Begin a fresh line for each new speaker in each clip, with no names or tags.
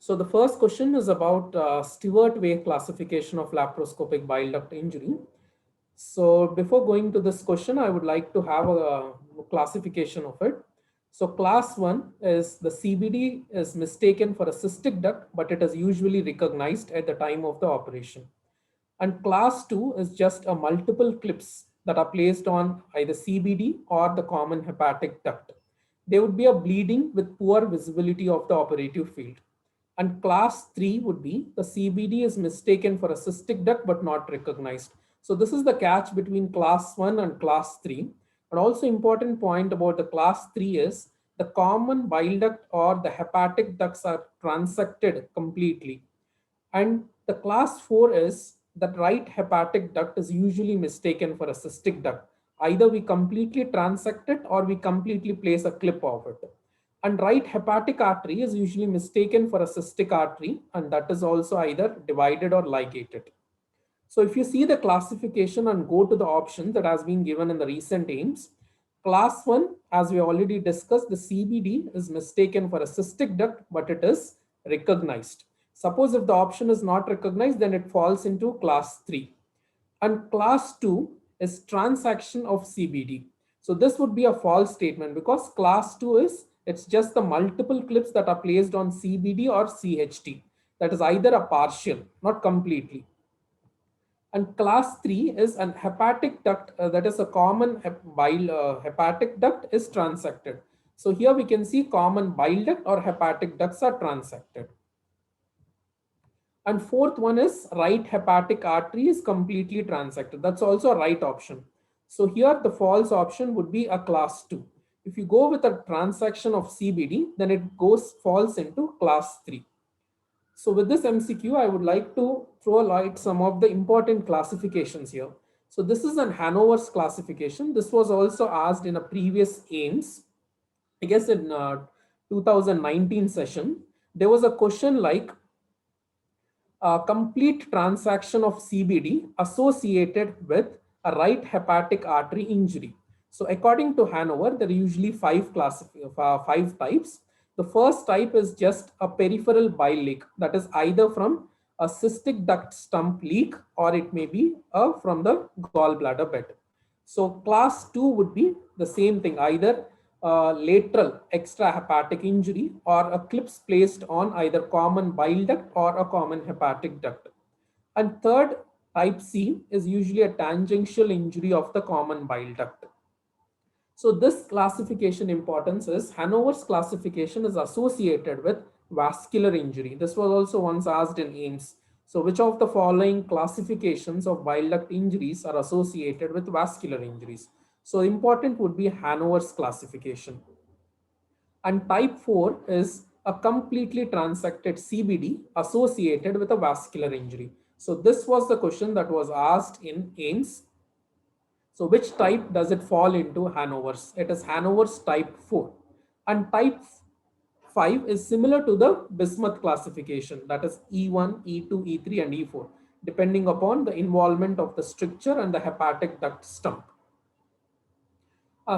So the first question is about Stewart Way classification of laparoscopic bile duct injury. So before going to this question, I would like to have a classification of it. So class 1 is the CBD is mistaken for a cystic duct, but it is usually recognized at the time of the operation. And class 2 is just a multiple clips that are placed on either CBD or the common hepatic duct. There would be a bleeding with poor visibility of the operative field. And class 3 would be the CBD is mistaken for a cystic duct but not recognized. So this is the catch between class 1 and class 3. And also important point about the class 3 is the common bile duct or the hepatic ducts are transected completely. And the class 4 is that right hepatic duct is usually mistaken for a cystic duct. Either we completely transect it or we completely place a clip of it. And right hepatic artery is usually mistaken for a cystic artery, and that is also either divided or ligated. So if you see the classification and go to the option that has been given in the recent aims, class 1, as we already discussed, the CBD is mistaken for a cystic duct, but it is recognized. Suppose if the option is not recognized, then it falls into class 3. And class 2 is transaction of CBD. So this would be a false statement because class 2 is it's just the multiple clips that are placed on CBD or CHT. That is either a partial, not completely. And class 3 is an hepatic duct, that is a common bile hepatic duct is transected. So here we can see common bile duct or hepatic ducts are transected. And fourth one is right hepatic artery is completely transected. That's also a right option. So here the false option would be a class 2. If you go with a transaction of CBD, then it falls into class 3. So with this MCQ, I would like to throw a light some of the important classifications here. So this is an Hanover's classification. This was also asked in a previous AIMS. I guess in 2019 session, there was a question like a complete transaction of CBD associated with a right hepatic artery injury. So according to Hanover, there are usually five types. The first type is just a peripheral bile leak, that is either from a cystic duct stump leak or it may be from the gallbladder bed. So class 2 would be the same thing, either lateral extrahepatic injury or a clips placed on either common bile duct or a common hepatic duct. And third, type C is usually a tangential injury of the common bile duct. So this classification importance is Hanover's classification is associated with vascular injury. This was also once asked in AIMS. So which of the following classifications of bile duct injuries are associated with vascular injuries? So important would be Hanover's classification. And type 4 is a completely transected CBD associated with a vascular injury. So this was the question that was asked in AIMS. So which type does it fall into Hanover's? It is Hanover's type 4. And type 5 is similar to the Bismuth classification, that is E1, E2, E3 and E4, depending upon the involvement of the stricture and the hepatic duct stump.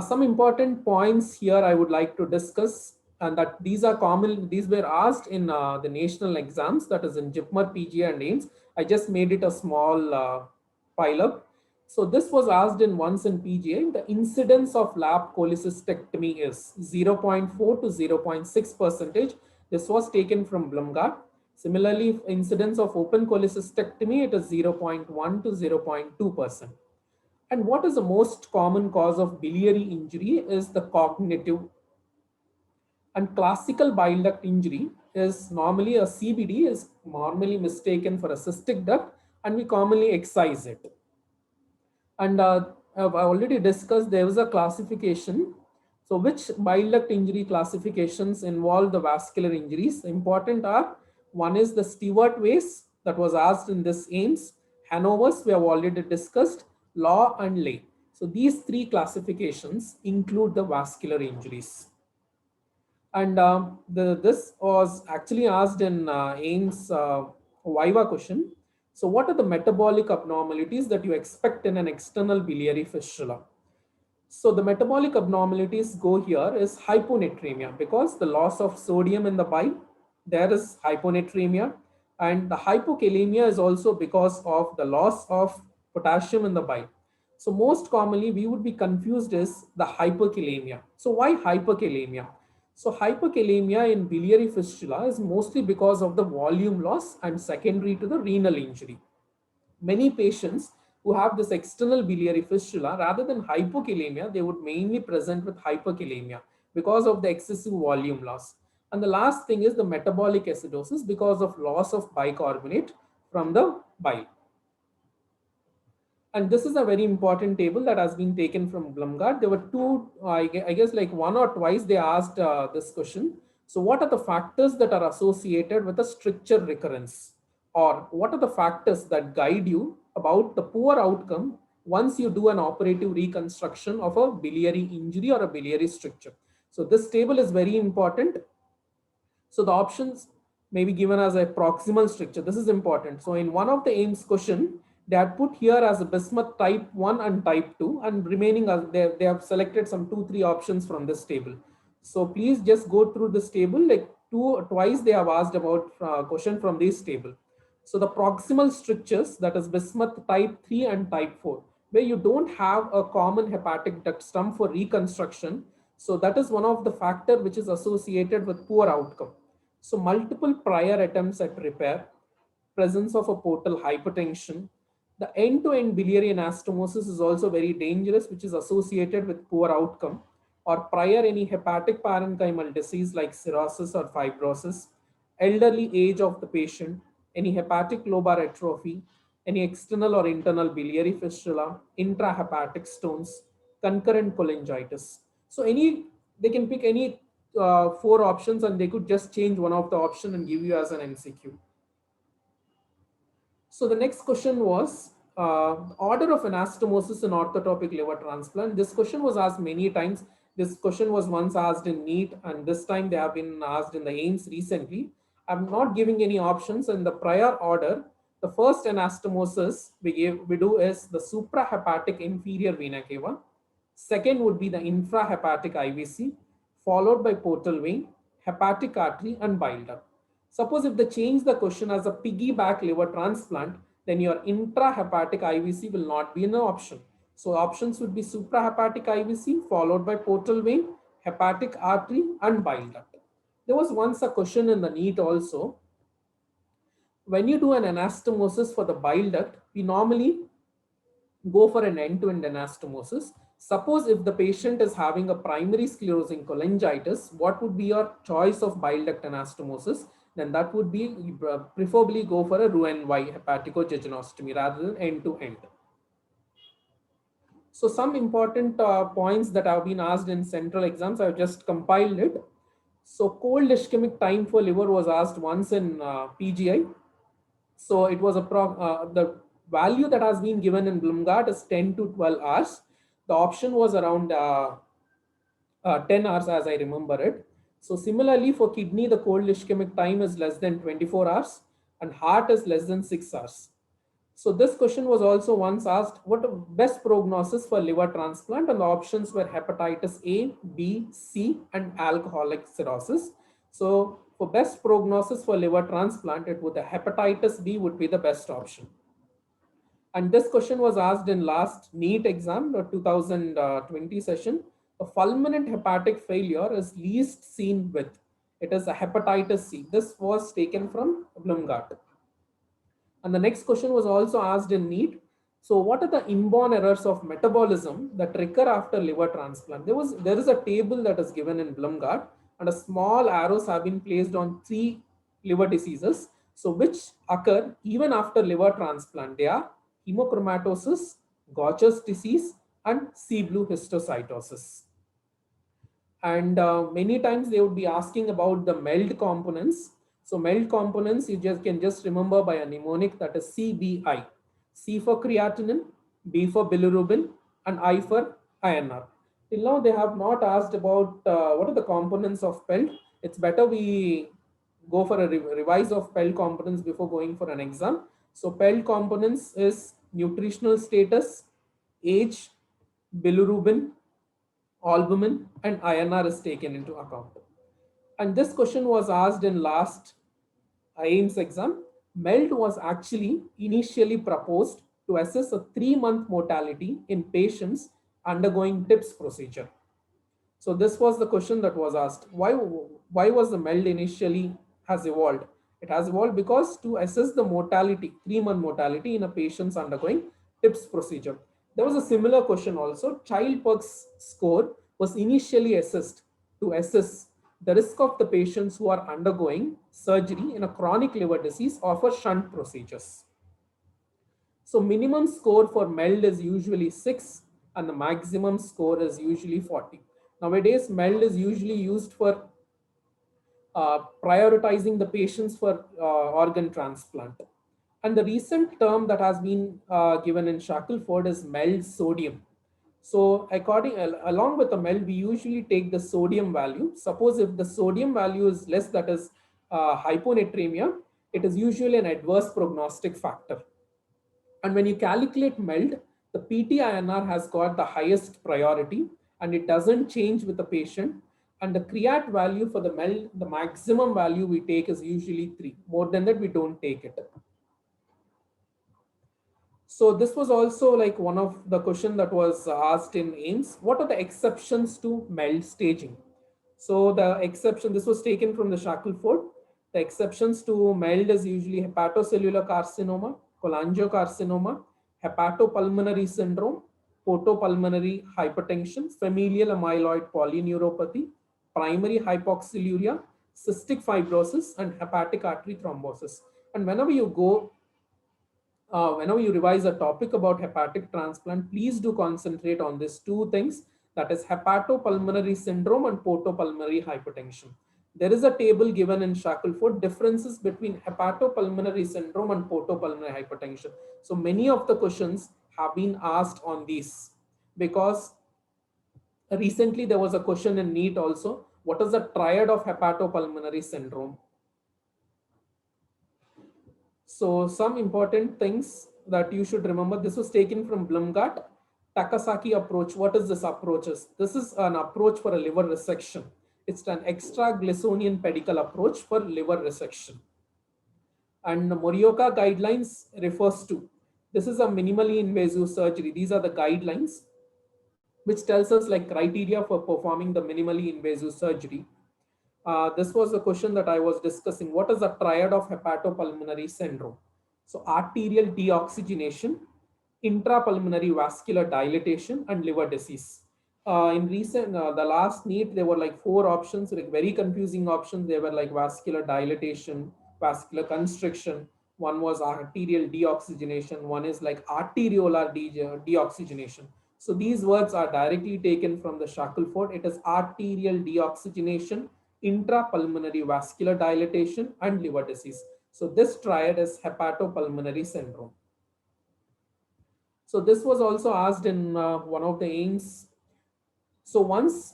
Some important points here I would like to discuss, and that these are common, these were asked in the national exams, that is in JIPMER, PGA and AIMS. I just made it a small pile up. So this was asked in once in PGA. The incidence of lap cholecystectomy is 0.4 to 0.6 percentage. This was taken from Blumgart. Similarly, incidence of open cholecystectomy, it is 0.1 to 0.2%. And what is the most common cause of biliary injury is the cognitive. And classical bile duct injury is normally a CBD is normally mistaken for a cystic duct and we commonly excise it. And I've already discussed there was a classification. So which bile duct injury classifications involve the vascular injuries? Important are, one is the Stewart Ways that was asked in this AIMS. Hanover's we have already discussed, Law and Lay. So these three classifications include the vascular injuries. And this was actually asked in AIMS Viva question. So what are the metabolic abnormalities that you expect in an external biliary fistula? So the metabolic abnormalities go here is hyponatremia because the loss of sodium in the bile, there is hyponatremia, and the hypokalemia is also because of the loss of potassium in the bile. So most commonly we would be confused is the hyperkalemia. So why hyperkalemia? So hyperkalemia in biliary fistula is mostly because of the volume loss and secondary to the renal injury. Many patients who have this external biliary fistula, rather than hypokalemia, they would mainly present with hyperkalemia because of the excessive volume loss. And the last thing is the metabolic acidosis because of loss of bicarbonate from the bile. And this is a very important table that has been taken from Blumgard. There were two, I guess like one or twice they asked this question. So what are the factors that are associated with a stricture recurrence? Or what are the factors that guide you about the poor outcome once you do an operative reconstruction of a biliary injury or a biliary stricture? So this table is very important. So the options may be given as a proximal stricture. This is important. So in one of the AIMS question, they had put here as a bismuth type 1 and type 2, and remaining as they have selected some 2-3 options from this table. So please just go through this table, like twice they have asked about question from this table. So the proximal strictures, that is bismuth type 3 and type 4, where you don't have a common hepatic duct stump for reconstruction. So that is one of the factor which is associated with poor outcome. So multiple prior attempts at repair, presence of a portal hypertension, the end-to-end biliary anastomosis is also very dangerous, which is associated with poor outcome, or prior any hepatic parenchymal disease like cirrhosis or fibrosis, elderly age of the patient, any hepatic lobar atrophy, any external or internal biliary fistula, intrahepatic stones, concurrent cholangitis. So they can pick any 4 options and they could just change one of the option and give you as an MCQ. So the next question was order of anastomosis in orthotopic liver transplant. This question was asked many times. This question was once asked in NEET, and this time they have been asked in the AIMS recently. I'm not giving any options in the prior order. The first anastomosis we do is the suprahepatic inferior vena cava. Second would be the infrahepatic IVC, followed by portal vein, hepatic artery, and bile duct. Suppose if they change the question as a piggyback liver transplant, then your intrahepatic IVC will not be an option. So options would be suprahepatic IVC followed by portal vein, hepatic artery, and bile duct. There was once a question in the NEET also. When you do an anastomosis for the bile duct, we normally go for an end-to-end anastomosis. Suppose if the patient is having a primary sclerosing cholangitis, what would be your choice of bile duct anastomosis? Then that would be preferably go for a Roux-en-Y hepaticojejunostomy rather than end-to-end. So some important points that have been asked in central exams, I've just compiled it. So cold ischemic time for liver was asked once in PGI. So it was the value that has been given in Blumgard is 10 to 12 hours. The option was around 10 hours as I remember it. So similarly for kidney, the cold ischemic time is less than 24 hours and heart is less than 6 hours. So this question was also once asked, what the best prognosis for liver transplant? And the options were hepatitis A, B, C, and alcoholic cirrhosis. So for best prognosis for liver transplant, it would the hepatitis B would be the best option. And this question was asked in last NEET exam, the 2020 session. A fulminant hepatic failure is least seen with. It is a hepatitis C. This was taken from Blumgard. And the next question was also asked in NEET. So what are the inborn errors of metabolism that recur after liver transplant? There is a table that is given in Blumgard, and a small arrows have been placed on 3 liver diseases. So which occur even after liver transplant? They are hemochromatosis, Gaucher's disease, and C-blue histocytosis. And many times they would be asking about the MELD components. So MELD components you can just remember by a mnemonic, that is CBI. C for creatinine, B for bilirubin, and I for INR. Till now they have not asked about what are the components of PELD. It's better we go for a revise of PELD components before going for an exam. So PELD components is nutritional status, age, bilirubin, albumin, and INR is taken into account. And this question was asked in last AIMS exam. MELD was actually initially proposed to assess a 3-month mortality in patients undergoing TIPS procedure. So this was the question that was asked. Why was the MELD initially has evolved? It has evolved because to assess the mortality, 3-month mortality in a patient's undergoing TIPS procedure. There was a similar question also. Child-Perk's score was initially assessed to assess the risk of the patients who are undergoing surgery in a chronic liver disease or for shunt procedures. So minimum score for MELD is usually 6 and the maximum score is usually 40. Nowadays, MELD is usually used for prioritizing the patients for organ transplant. And the recent term that has been given in Shackelford is MELD sodium. So along with the MELD, we usually take the sodium value. Suppose if the sodium value is less, that is hyponatremia, it is usually an adverse prognostic factor. And when you calculate MELD, the PT-INR has got the highest priority and it doesn't change with the patient. And the creat value for the MELD, the maximum value we take is usually 3. More than that, we don't take it. So this was also like one of the question that was asked in AIMS. What are the exceptions to MELD staging? So the exception, this was taken from the Shackelford. The exceptions to MELD is usually hepatocellular carcinoma, cholangiocarcinoma, hepatopulmonary syndrome, portopulmonary hypertension, familial amyloid polyneuropathy, primary hypoxaluria, cystic fibrosis, and hepatic artery thrombosis. And whenever you revise a topic about hepatic transplant, please do concentrate on these two things, that is hepatopulmonary syndrome and portopulmonary hypertension. There is a table given in Shackelford, differences between hepatopulmonary syndrome and portopulmonary hypertension. So many of the questions have been asked on these because recently there was a question in NEET also. What is the triad of hepatopulmonary syndrome? So some important things that you should remember. This was taken from Blumgart. Takasaki approach. What is this approach? This is an approach for a liver resection. It's an extra-Gleasonian pedicle approach for liver resection. And the Morioka guidelines refers to, this is a minimally invasive surgery. These are the guidelines which tells us like criteria for performing the minimally invasive surgery. This was the question that I was discussing. What is the triad of hepatopulmonary syndrome? So arterial deoxygenation, intrapulmonary vascular dilatation, and liver disease. The last NEET, there were like 4 options, like very confusing options. They were like vascular dilatation, vascular constriction. One was arterial deoxygenation. One is like arteriolar deoxygenation. So these words are directly taken from the Shackelford. It is arterial deoxygenation, intrapulmonary vascular dilatation, and liver disease. So this triad is hepatopulmonary syndrome. So this was also asked in one of the AIMS. So once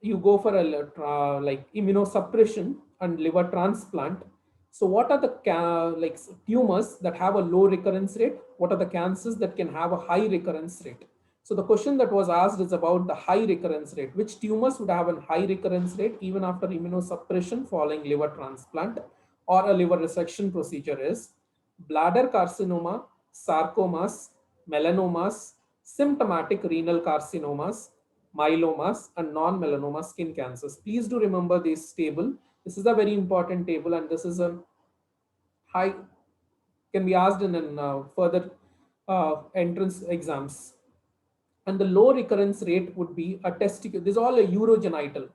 you go for a like immunosuppression and liver transplant, so what are the like tumors that have a low recurrence rate? What are the cancers that can have a high recurrence rate? So the question that was asked is about the high recurrence rate. Which tumors would have a high recurrence rate even after immunosuppression following liver transplant or a liver resection procedure is bladder carcinoma, sarcomas, melanomas, symptomatic renal carcinomas, myelomas, and non-melanoma skin cancers. Please do remember this table. This is a very important table, and this is a high, can be asked in an further entrance exams. And the low recurrence rate would be a testicle. This is all a urogenital.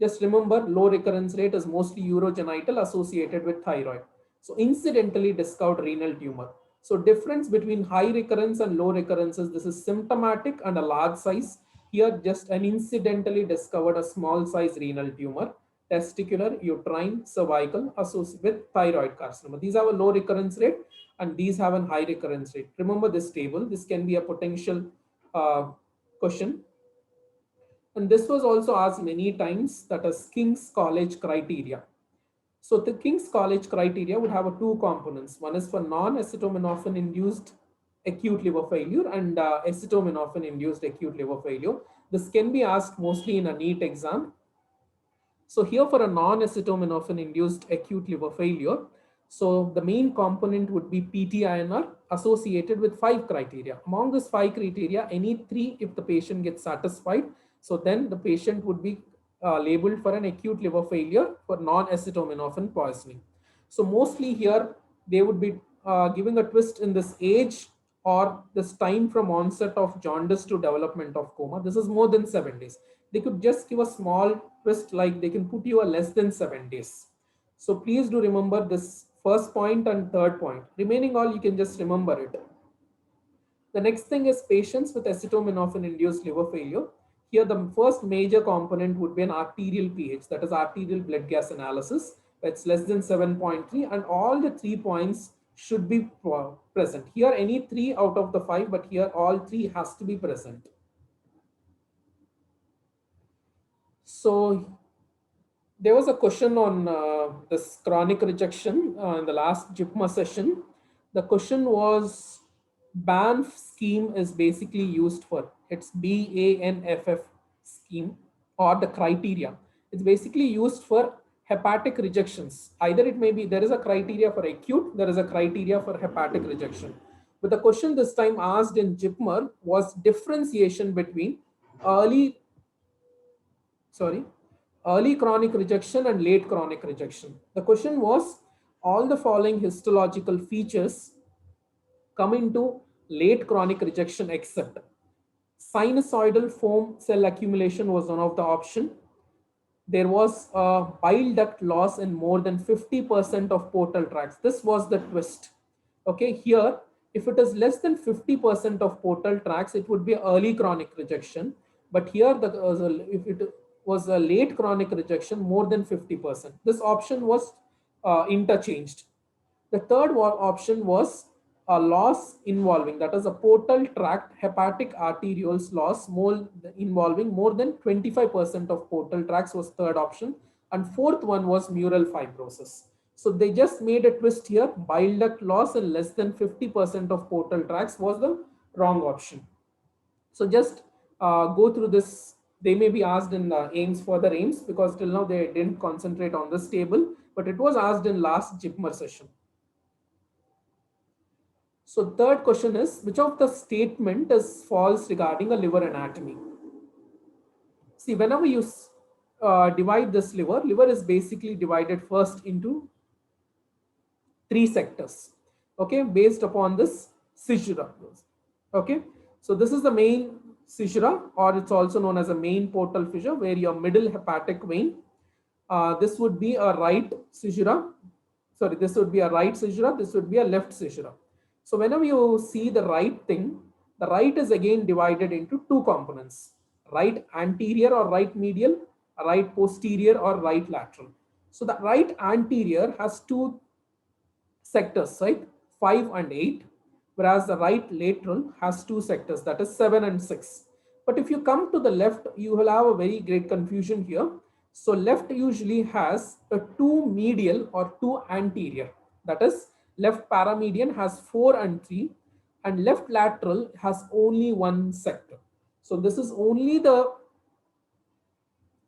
Just remember, low recurrence rate is mostly urogenital associated with thyroid. So incidentally discovered renal tumor. So difference between high recurrence and low recurrences, this is symptomatic and a large size. Here just an incidentally discovered a small size renal tumor, testicular, uterine, cervical associated with thyroid carcinoma. These have a low recurrence rate and these have a high recurrence rate. Remember this table. This can be a potential question. And this was also asked many times, that is King's College criteria. So the King's College criteria would have two components. One is for non-acetaminophen induced acute liver failure and acetaminophen induced acute liver failure. This can be asked mostly in a NEET exam. So here for a non-acetaminophen induced acute liver failure, so the main component would be PT-INR associated with 5 criteria. Among these 5 criteria, any 3 if the patient gets satisfied, so then the patient would be labeled for an acute liver failure for non-acetaminophen poisoning. So mostly here they would be giving a twist in this age or this time from onset of jaundice to development of coma. This is more than 7 days. They could just give a small twist, like they can put you a less than 7 days. So please do remember this first point and third point. Remaining all you can just remember it. The next thing is patients with acetaminophen induced liver failure. Here, the first major component would be an arterial pH, that is arterial blood gas analysis. It's less than 7.3, and all the 3 points should be present. Here, any 3 out of the 5, but here all 3 has to be present. So there was a question on this chronic rejection in the last JIPMA session. The question was BANF scheme is basically used for, it's BANFF scheme, or the criteria. It's basically used for hepatic rejections. Either it may be there is a criteria for acute, there is a criteria for hepatic rejection. But the question this time asked in JIPMER was differentiation between early chronic rejection and late chronic rejection. The question was, all the following histological features come into late chronic rejection except sinusoidal foam cell accumulation was one of the option. There was a bile duct loss in more than 50% of portal tracts. This was the twist. Okay, here, if it is less than 50% of portal tracts, it would be early chronic rejection. But here, if it was a late chronic rejection, more than 50%. This option was interchanged. The third option was a loss involving, that is a portal tract hepatic arterioles loss involving more than 25% of portal tracts was third option. And fourth one was mural fibrosis. So they just made a twist here. Bile duct loss in less than 50% of portal tracts was the wrong option. So just go through this. They may be asked in AIMS, further AIMS, because till now they didn't concentrate on this table, but it was asked in last JIPMER session. So third question is, which of the statement is false regarding a liver anatomy? See, whenever you divide this liver is basically divided first into 3 sectors, okay, based upon this scissura. Okay, so this is the main scissura, or it's also known as a main portal fissure, where your middle hepatic vein, this would be a right scissura, sorry, this would be a right scissura, this would be a left scissura. So whenever you see the right thing, the right is again divided into 2 components, right anterior or right medial, right posterior or right lateral. So the right anterior has 2 sectors, right, 5 and 8, whereas the right lateral has 2 sectors, that is 7 and 6. But if you come to the left, you will have a very great confusion here. So left usually has a 2 medial or 2 anterior, that is left paramedian has 4 and 3, and left lateral has only 1 sector. So this is only the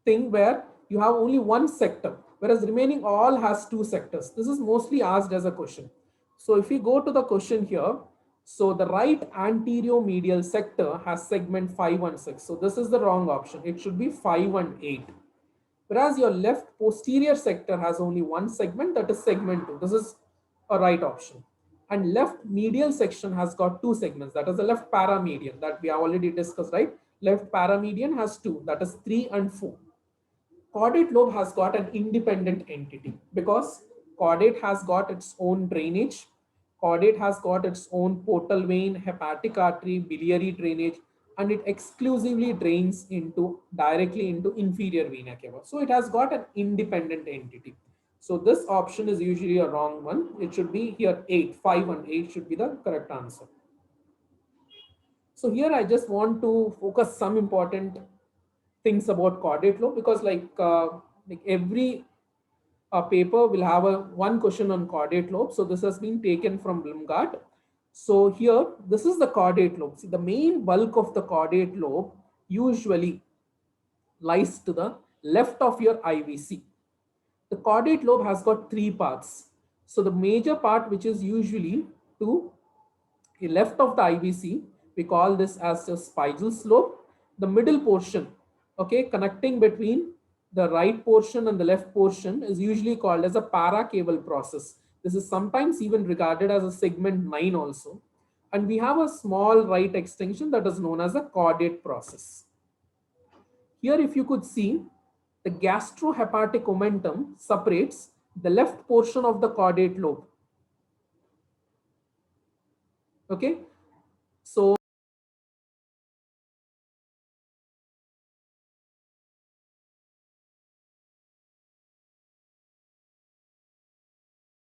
thing where you have only 1 sector, whereas remaining all has 2 sectors. This is mostly asked as a question. So if we go to the question here, so the right anterior medial sector has segment 5 and 6. So this is the wrong option. It should be 5 and 8. Whereas your left posterior sector has only 1 segment, that is segment 2. This is a right option. And left medial section has got 2 segments, that is the left paramedian that we have already discussed, right? Left paramedian has 2, that is 3 and 4. Caudate lobe has got an independent entity because caudate has got its own drainage. Caudate has got its own portal vein, hepatic artery, biliary drainage, and it exclusively drains directly into inferior vena cava. So it has got an independent entity. So this option is usually a wrong one. It should be here 8, 5 and 8 should be the correct answer. So here I just want to focus some important things about caudate lobe, because like every paper will have one question on caudate lobe. So this has been taken from Blumgart. So here, this is the caudate lobe. See, the main bulk of the caudate lobe usually lies to the left of your IVC. The caudate lobe has got three parts. So the major part, which is usually to the left of the IVC, we call this as a spigal slope. The middle portion, okay, connecting between the right portion and the left portion is usually called as a paracaval process. This is sometimes even regarded as a segment 9 also. And we have a small right extension that is known as a caudate process. Here, if you could see, the gastrohepatic omentum separates the left portion of the caudate lobe. Okay, so